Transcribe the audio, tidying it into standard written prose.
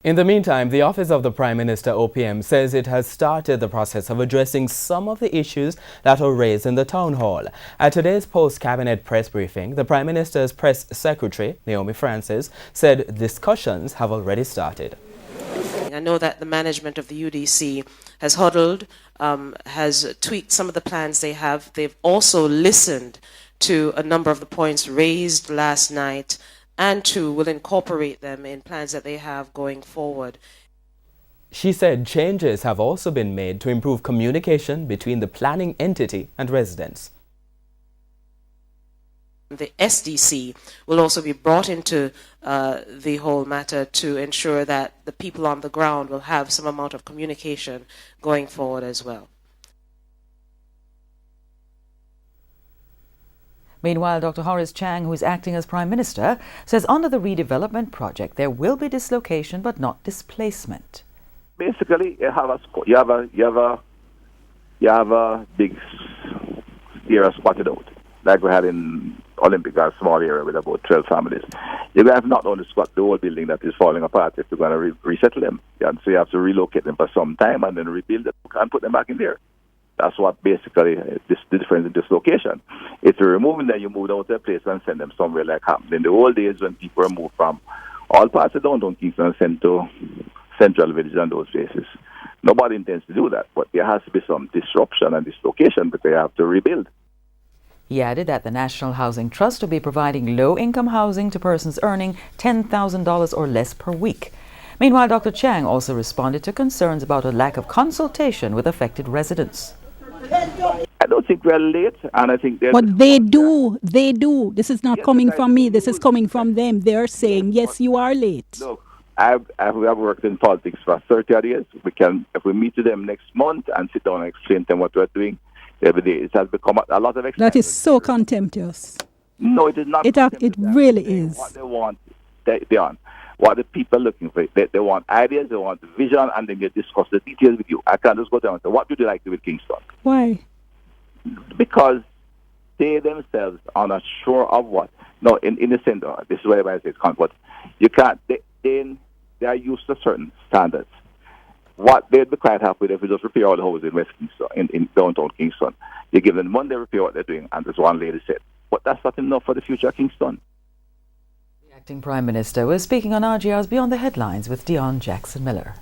In the meantime, the Office of the Prime Minister, OPM, says it has started the process of addressing some of the issues that were raised in the town hall. At today's post-cabinet press briefing, the Prime Minister's press secretary, Naomi Francis, said discussions have already started. I know that the management of the UDC has huddled, has tweaked some of the plans they have. They've also listened to a number of the points raised last night, and will incorporate them in plans that they have going forward. She said changes have also been made to improve communication between the planning entity and residents. The SDC will also be brought into the whole matter to ensure that the people on the ground will have some amount of communication going forward as well. Meanwhile, Dr. Horace Chang, who is acting as Prime Minister, says under the redevelopment project there will be dislocation but not displacement. Basically, you have a big area spotted out, like we had in Olympic, a small area with about 12 families. You're going to have not only squat the whole building that is falling apart if you're going to resettle them. And so you have to relocate them for some time and then rebuild them and put them back in there. That's what basically the difference in dislocation. If you're removing them, you move out of the place and send them somewhere like happened in the old days when people were moved from all parts of downtown Kingston and sent to Central Village and those places. Nobody intends to do that, but there has to be some disruption and dislocation because they have to rebuild. He added that the National Housing Trust will be providing low-income housing to persons earning $10,000 or less per week. Meanwhile, Dr. Chang also responded to concerns about a lack of consultation with affected residents. I don't think we're late, and I think but they do. This is not coming from me. This is coming from them. They're saying, yes, you are late. Look, I've worked in politics for 30 odd years. If we meet with them next month and sit down and explain to them what we're doing every day, it has become a lot of excitement. That is so contemptuous. No, it is not. It really is. What they want, they on. What the people are looking for, they want ideas, they want vision, and then they discuss the details with you. I can't just go down and say, what would you like to do with Kingston? Why? Because they themselves are not sure of what. No, in the center, this is where everybody says can't, but you can't, they are used to certain standards. What they'd be quite happy with if we just repair all the houses in West Kingston, in downtown Kingston. You give them money, they repair what they're doing, and as one lady said. But that's not enough for the future of Kingston. The acting Prime Minister was speaking on RGR's Beyond the Headlines with Dion Jackson Miller.